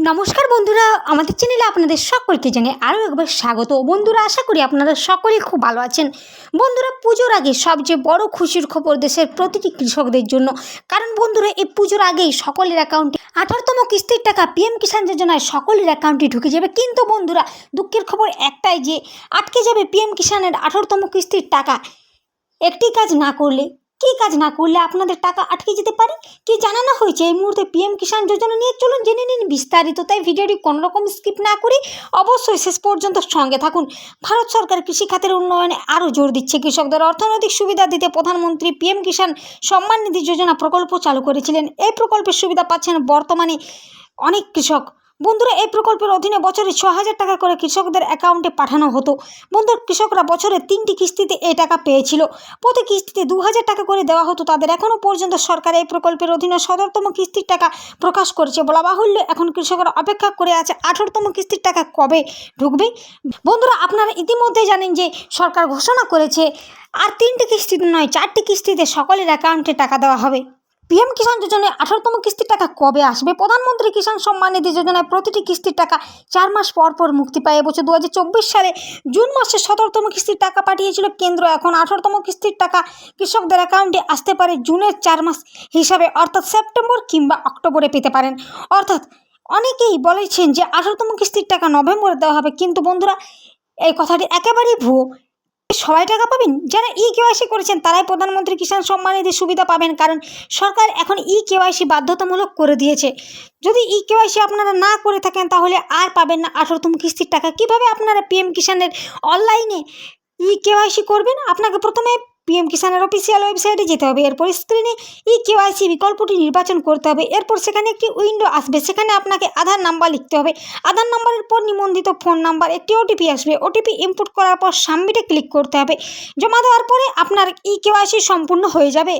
নমস্কার বন্ধুরা, আমাদের চ্যানেলে আপনাদের সকলকে জানাই আরও একবার স্বাগত। বন্ধুরা, আশা করি আপনারা সকলেই খুব ভালো আছেন। বন্ধুরা, পুজোর আগে সবচেয়ে বড় খুশির খবর দেশের প্রতিটি কৃষকদের জন্য। কারণ বন্ধুরা, এই পুজোর আগেই সকলের অ্যাকাউন্টে 18তম কিস্তির টাকা পিএম কিষাণ যোজনায় সকলের অ্যাকাউন্টে ঢুকে যাবে। কিন্তু বন্ধুরা, দুঃখের খবর একটাই যে আটকে যাবে পিএম কিষাণের 18তম কিস্তির টাকা। একটি কাজ না করলে, কী কাজ না করলে আপনাদের টাকা আটকে যেতে পারে, কি জানানো হয়েছে এই মুহূর্তে পিএম কিষাণ যোজনা নিয়ে? চলুন জেনে নিন বিস্তারিত। তাই ভিডিওটি কোনোরকম স্কিপ না করে অবশ্যই শেষ পর্যন্ত সঙ্গে থাকুন। ভারত সরকার কৃষিখাতের উন্নয়নে আরও জোর দিচ্ছে। কৃষকদের অর্থনৈতিক সুবিধা দিতে প্রধানমন্ত্রী পিএম কিষাণ সম্মান নিধি যোজনা প্রকল্প চালু করেছিলেন। এই প্রকল্পের সুবিধা পাচ্ছেন বর্তমানে অনেক কৃষক। বন্ধুরা, এই প্রকল্পের অধীনে বছরে 6,000 টাকা করে কৃষকদের অ্যাকাউন্টে পাঠানো হতো। বন্ধুরা, কৃষকরা বছরে 3টি কিস্তিতে এই টাকা পেয়েছিল। প্রতি কিস্তিতে 2,000 টাকা করে দেওয়া হতো তাদের। এখনও পর্যন্ত সরকার এই প্রকল্পের অধীনে 17তম কিস্তির টাকা প্রকাশ করেছে। বলা বাহুল্য, এখন কৃষকরা অপেক্ষা করে আছে 18তম কিস্তির টাকা কবে ঢুকবে। বন্ধুরা, আপনারা ইতিমধ্যে জানেন যে সরকার ঘোষণা করেছে আর 3টি কিস্তিতে নয়, 4টি কিস্তিতে সকলের অ্যাকাউন্টে টাকা দেওয়া হবে। পিএম কিষাণ যোজনায় 18তম কিস্তির টাকা কবে আসবে? প্রধানমন্ত্রী কিষাণ সম্মান নিধি যোজনায় প্রতিটি কিস্তির টাকা 4 মাস পর পর মুক্তি পায়। এবছর 2024 সালে জুন মাসে 17তম কিস্তির টাকা পাঠিয়েছিল কেন্দ্র। এখন 18তম কিস্তির টাকা কৃষকদের অ্যাকাউন্টে আসতে পারে জুনের 4 মাস হিসাবে, অর্থাৎ সেপ্টেম্বর কিংবা অক্টোবরে পেতে পারেন। অর্থাৎ অনেকেই বলেছেন যে 18তম কিস্তির টাকা নভেম্বরে দেওয়া হবে, কিন্তু বন্ধুরা, এই কথাটি একেবারেই ভুয়ো। সবাই টাকা পাবেন, যারা কেওয়াইসি করেছেন তারাই প্রধানমন্ত্রী কিষাণ সম্মান নিধির সুবিধা পাবেন। কারণ সরকার এখন কেওয়াইসি বাধ্যতামূলক করে দিয়েছে। যদি কেওয়াইসি আপনারা না করে থাকেন তাহলে আর পাবেন না 18তম কিস্তির টাকা। কিভাবে আপনারা পিএম কিষাণের অনলাইনে কেওয়াইসি করবেন? আপনাকে প্রথমে পিএম কিষাণের অফিসিয়াল ওয়েবসাইটে যেতে হবে। এরপর স্ক্রিনে কেওয়াইসি বিকল্পটি নির্বাচন করতে হবে। এরপর সেখানে একটি উইন্ডো আসবে, সেখানে আপনাকে আধার নাম্বার লিখতে হবে। আধার নাম্বারের পর নিবন্ধিত ফোন নাম্বার, একটি ওটিপি আসবে। ওটিপি ইনপুট করার পর সাবমিটে ক্লিক করতে হবে। জমা দেওয়ার পরে আপনার কেওয়াইসি সম্পূর্ণ হয়ে যাবে।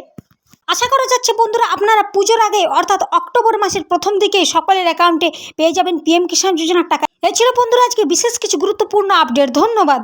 আশা করা যাচ্ছে বন্ধুরা, আপনারা পুজোর আগে অর্থাৎ অক্টোবর মাসের প্রথম দিকেই সকলের অ্যাকাউন্টে পেয়ে যাবেন পিএম কিষাণ যোজনার টাকা। এই ছিল বন্ধুরা আজকে বিশেষ কিছু গুরুত্বপূর্ণ আপডেট। ধন্যবাদ।